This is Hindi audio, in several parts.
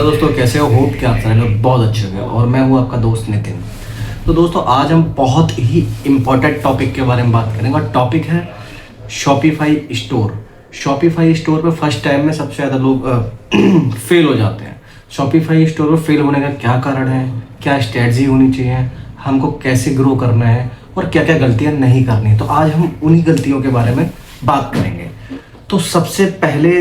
हेलो दोस्तों, कैसे हो? होप कि आप सारे लोग बहुत अच्छे होंगे और मैं हूँ आपका दोस्त नितिन। तो दोस्तों, आज हम बहुत ही इम्पोर्टेंट टॉपिक के बारे में बात करेंगे और टॉपिक है शॉपिफाई स्टोर। शॉपिफाई स्टोर पे फर्स्ट टाइम में सबसे ज़्यादा लोग फेल हो जाते हैं। शॉपिफाई स्टोर पर फेल होने का क्या कारण है, क्या स्ट्रेटजी होनी चाहिए, हमको कैसे ग्रो करना है और क्या क्या गलतियाँ नहीं करनी। तो आज हम उन्हीं गलतियों के बारे में बात करेंगे। तो सबसे पहले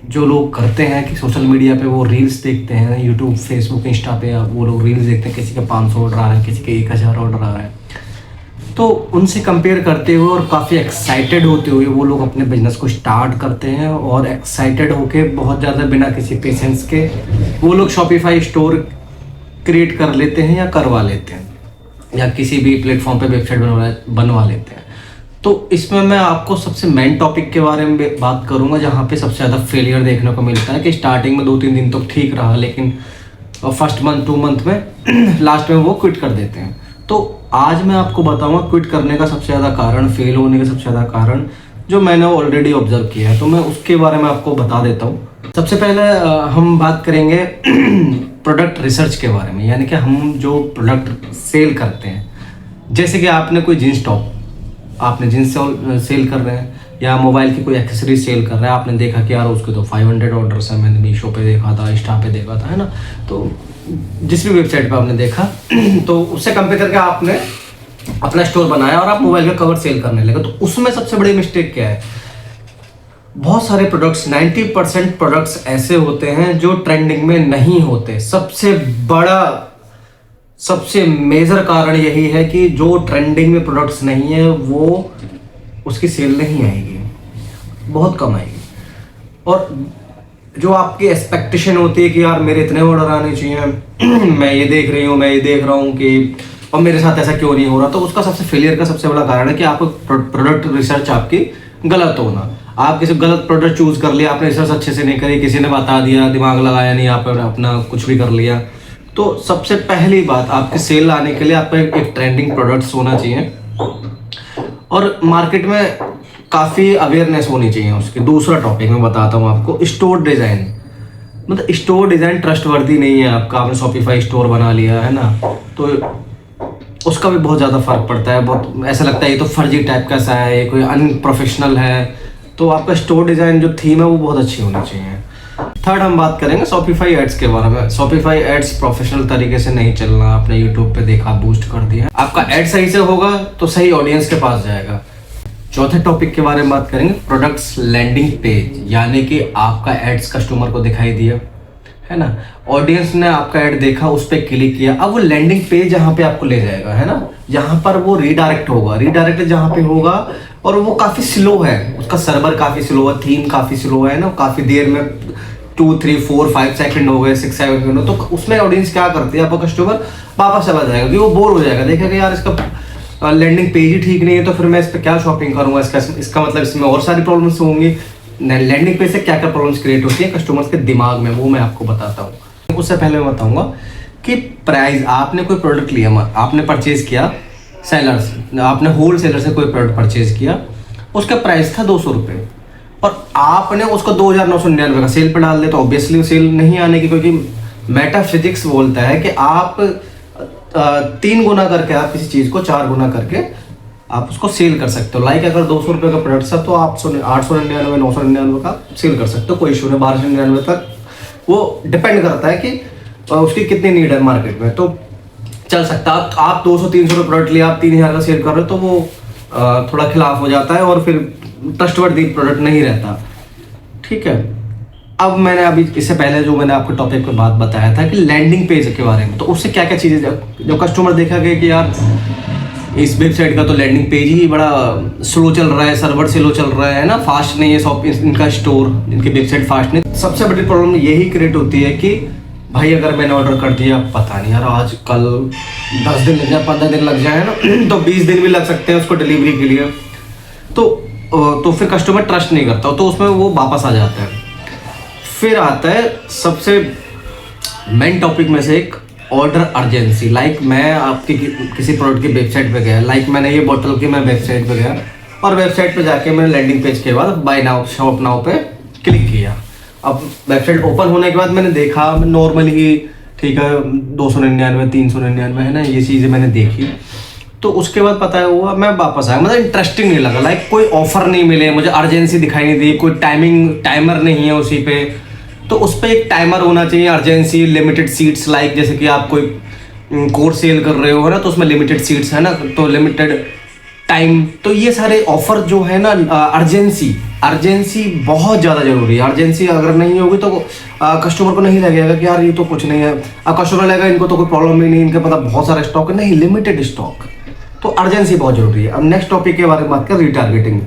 जो लोग करते हैं कि सोशल मीडिया पे वो रील्स देखते हैं, यूट्यूब, फेसबुक, इंस्टा पे वो लोग रील्स देखते हैं, किसी के 500 ऑर्डर आ रहे हैं, किसी के 1000 ऑर्डर आ रहे हैं। तो उनसे कंपेयर करते हुए और काफ़ी एक्साइटेड होते हुए वो लोग अपने बिजनेस को स्टार्ट करते हैं और एक्साइटेड होके बहुत ज़्यादा बिना किसी पेशेंस के वो लोग शॉपिफाई स्टोर क्रिएट कर लेते हैं या करवा लेते हैं या किसी भी प्लेटफॉर्म पे वेबसाइट बनवा लेते हैं। तो इसमें मैं आपको सबसे मेन टॉपिक के बारे में बात करूंगा जहाँ पे सबसे ज़्यादा फेलियर देखने को मिलता है कि स्टार्टिंग में 2-3 दिन तो ठीक रहा, लेकिन फर्स्ट मंथ 2 मंथ में लास्ट में वो क्विट कर देते हैं। तो आज मैं आपको बताऊंगा क्विट करने का सबसे ज़्यादा कारण, फेल होने का सबसे ज़्यादा कारण जो मैंने ऑलरेडी ऑब्जर्व किया है। तो मैं उसके बारे में आपको बता देता हूँ। सबसे पहले हम बात करेंगे प्रोडक्ट रिसर्च के बारे में, यानी कि हम जो प्रोडक्ट सेल करते हैं, जैसे कि आपने कोई जीन्स टॉप आपने जीन्स सेल कर रहे हैं या मोबाइल की कोई एक्सेसरीज सेल कर रहे हैं, आपने देखा कि यार उसके तो 500 ऑर्डर्स हैं, मैंने मीशो पे देखा था, इंस्टा पे देखा था, है ना। तो जिस भी वेबसाइट पे आपने देखा तो उससे कंपेयर करके आपने अपना स्टोर बनाया और आप मोबाइल का कवर सेल करने लगे। तो उसमें सबसे बड़ी मिस्टेक क्या है? बहुत सारे प्रोडक्ट्स, 90% प्रोडक्ट्स ऐसे होते हैं जो ट्रेंडिंग में नहीं होते। सबसे मेजर कारण यही है कि जो ट्रेंडिंग में प्रोडक्ट्स नहीं है वो उसकी सेल नहीं आएगी, बहुत कम आएगी। और जो आपकी एक्सपेक्टेशन होती है कि यार मेरे इतने ऑर्डर आने चाहिए मैं ये देख रहा हूँ कि और मेरे साथ ऐसा क्यों नहीं हो रहा, तो उसका सबसे फेलियर का सबसे बड़ा कारण है कि आपको प्रोडक्ट रिसर्च आपकी गलत होना। आप किसी गलत प्रोडक्ट चूज कर लिया, आपने रिसर्च अच्छे से नहीं करी, किसी ने बता दिया, दिमाग लगाया नहीं, आपने अपना कुछ भी कर लिया। तो सबसे पहली बात, आपकी सेल आने के लिए आपको एक ट्रेंडिंग प्रोडक्ट्स होना चाहिए और मार्केट में काफ़ी अवेयरनेस होनी चाहिए उसकी। दूसरा टॉपिक मैं बताता हूँ आपको, स्टोर डिज़ाइन। मतलब स्टोर डिज़ाइन ट्रस्टवर्दी नहीं है आपका। आपने शॉपिफाई स्टोर बना लिया है ना, तो उसका भी बहुत ज़्यादा फर्क पड़ता है। बहुत ऐसा लगता है ये तो फर्जी टाइप का सा है, कोई अनप्रोफेशनल है। तो आपका स्टोर डिज़ाइन जो थीम है वो बहुत अच्छी होनी चाहिए। थर्ड हम बात करेंगे शॉपिफाई एड्स के बारे में। शॉपिफाई एड्स प्रोफेशनल तरीके से नहीं चलना। आपने यूट्यूब पे देखा, बूस्ट कर दिया, आपका एड सही से होगा तो सही ऑडियंस के पास जाएगा। चौथे टॉपिक के बारे में बात करेंगे, प्रोडक्ट्स लैंडिंग पेज, यानी कि आपका एड्स कस्टमर को दिखाई दिया, है ना, ऑडियंस ने आपका ऐड देखा, उस पर क्लिक किया, अब वो लैंडिंग पेज जहाँ पे आपको ले जाएगा, है ना, जहाँ पर वो रीडायरेक्ट होगा। रीडायरेक्ट जहाँ पे होगा और वो काफ़ी स्लो है, उसका सर्वर काफ़ी स्लो है, थीम काफ़ी स्लो है ना, काफ़ी देर में 2, 3, 4, 5 सेकंड हो गए, 6 सेकंड हो, तो उसमें ऑडियंस क्या करती है, आपका कस्टमर वापस चला जाएगा क्योंकि वो बोर हो जाएगा, देखेगा यार इसका लैंडिंग पेज ही ठीक नहीं है, तो फिर मैं इस पर क्या शॉपिंग करूँगा, इसका मतलब इसमें और सारी प्रॉब्लम्स होंगी। लैंडिंग पेज से क्या क्या प्रॉब्लम्स क्रिएट होती है कस्टमर्स के दिमाग में, वो मैं आपको बताता हूँ। उससे पहले मैं बताऊँगा कि प्राइस, आपने कोई प्रोडक्ट लिया, आपने परचेज़ किया सेलर्स, आपने होल सेलर से कोई प्रोडक्ट परचेज़ किया, उसका प्राइस था 200 रुपये और आपने उसको 2999 का सेल पर डाल दिया, तो ऑब्वियसली सेल नहीं आने की, क्योंकि मेटाफिजिक्स बोलता है कि आप 3 गुना करके, आप किसी चीज़ को 4 गुना करके आप उसको सेल कर सकते हो। लाइक अगर 200 रुपये का प्रोडक्ट था तो आप 899, 999 का सेल कर सकते हो, कोई इशू नहीं। 1299 तक वो डिपेंड करता है कि उसकी कितनी नीड है मार्केट में, तो चल सकता है। आप 200-300 रुपये प्रोडक्ट लिया, आप 3000 का सेल कर रहे हो, तो वो थोड़ा खिलाफ हो जाता है और फिर ट्रस्टवर्दी प्रोडक्ट नहीं रहता, ठीक है। अब मैंने अभी इससे पहले जो मैंने आपको टॉपिक पे बात बताया था कि लैंडिंग पेज के बारे में, तो उससे क्या क्या चीज़ें, जब कस्टमर देखा गया कि यार इस वेबसाइट का तो लैंडिंग पेज ही बड़ा स्लो चल रहा है, सर्वर स्लो चल रहा है ना, फास्ट नहीं है शॉप, इनका स्टोर, इनकी वेबसाइट फास्ट नहीं। सबसे बड़ी प्रॉब्लम यही क्रिएट होती है कि भाई अगर मैंने ऑर्डर कर दिया, पता नहीं यार आज कल 10 दिन लग जाए, 15 दिन लग जाए ना, तो 20 दिन भी लग सकते हैं उसको डिलीवरी के लिए, तो फिर कस्टमर ट्रस्ट नहीं करता, तो उसमें वो वापस आ जाता है। फिर आता है सबसे मेन टॉपिक में से एक, ऑर्डर अर्जेंसी। लाइक मैं आपकी किसी प्रोडक्ट की वेबसाइट पे गया, लाइक मैंने ये बोतल की मैं वेबसाइट पे गया और वेबसाइट पे जाके मैंने लैंडिंग पेज के बाद बाय नाउ, शॉप नाउ पे क्लिक किया अब वेबसाइट ओपन होने के बाद मैंने देखा, नॉर्मल ही ठीक है 299 399 है ना, ये चीज़ें मैंने देखी। तो उसके बाद पता है हुआ मैं वापस आया, मतलब इंटरेस्टिंग नहीं लगा, लाइक कोई ऑफर नहीं मिले मुझे, अर्जेंसी दिखाई नहीं दी, कोई टाइमर नहीं है उसी पे। तो उस पर एक टाइमर होना चाहिए, अर्जेंसी, लिमिटेड सीट्स, लाइक जैसे कि आप कोई कोर्स सेल कर रहे हो है ना, तो उसमें लिमिटेड सीट्स है ना, तो लिमिटेड टाइम। तो ये सारे ऑफर जो है ना, अर्जेंसी बहुत ज़्यादा जरूरी है। अर्जेंसी अगर नहीं होगी तो कस्टमर को नहीं लगेगा कि यार ये तो कुछ नहीं है, कस्टमर लगेगा इनको तो कोई प्रॉब्लम ही नहीं, इनके पास बहुत सारा स्टॉक है, नहीं लिमिटेड स्टॉक। तो अर्जेंसी बहुत जरूरी है। अब नेक्स्ट टॉपिक के बारे में बात करें, रीटारगेटिंग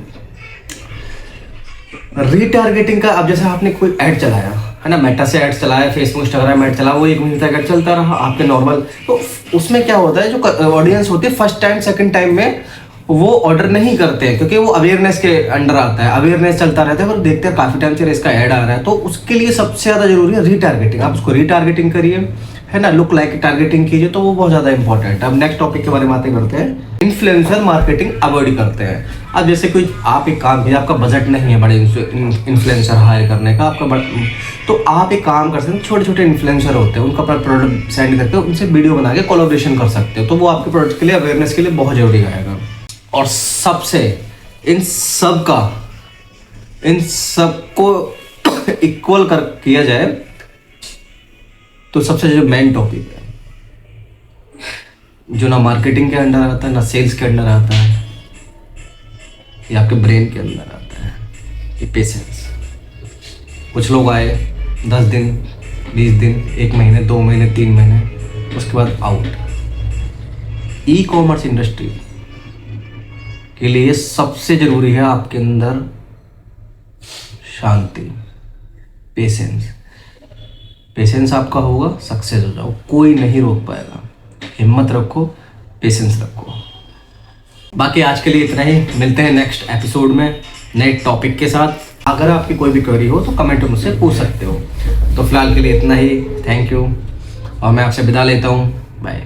का। अब जैसे आपने कोई ऐड चलाया है ना, मेटा से ऐड चलाया, फेसबुक इंस्टाग्राम ऐड चला, वो 1 महीने तक ऐड चलता रहा आपके नॉर्मल। तो उसमें क्या होता है, जो ऑडियंस होती है फर्स्ट टाइम सेकंड टाइम में वो ऑर्डर नहीं करते हैं, क्योंकि वो अवेयरनेस के अंडर आता है, अवेयरनेस चलता रहता है, पर देखते हैं काफ़ी टाइम से इसका ऐड आ रहा है। तो उसके लिए सबसे ज़्यादा जरूरी है रीटारगेटिंग। आप उसको रीटारगेटिंग करिए है ना, लुक लाइक टारगेटिंग कीजिए, तो वो बहुत ज़्यादा इंपॉर्टेंट है। अब नेक्स्ट टॉपिक के बारे में बातें करते हैं, इन्फ्लुएंसर मार्केटिंग अवॉइड करते हैं। अब जैसे कोई आप एक काम कीजिए, आपका बजट नहीं है बड़े इन्फ्लुएंसर हायर करने का, आपका तो आप एक काम कर सकते हैं, छोटे छोटे इन्फ्लुएंसर होते हैं, उनका अपना प्रोडक्ट सेंड करके उनसे वीडियो बना के कोलैबोरेशन कर सकते हो, तो वो आपके प्रोडक्ट के लिए अवेयरनेस के लिए बहुत जरूरी आएगा। और सबसे इन सबको इक्वल कर किया जाए तो सबसे जो मेन टॉपिक है, जो ना मार्केटिंग के अंडर आता है ना सेल्स के अंडर आता है, ये आपके ब्रेन के अंदर आता है, ये पेशेंस। कुछ लोग आए 10 दिन 20 दिन 1 महीने 2 महीने 3 महीने, उसके बाद आउट। ई कॉमर्स इंडस्ट्री के लिए सबसे जरूरी है आपके अंदर शांति, पेशेंस आपका होगा, सक्सेस हो जाओ, कोई नहीं रोक पाएगा। हिम्मत रखो, पेशेंस रखो। बाकी आज के लिए इतना ही, मिलते हैं नेक्स्ट एपिसोड में नए टॉपिक के साथ। अगर आपकी कोई भी क्वेरी हो तो कमेंट में मुझसे पूछ सकते हो। तो फिलहाल के लिए इतना ही, थैंक यू, और मैं आपसे विदा लेता हूँ, बाय।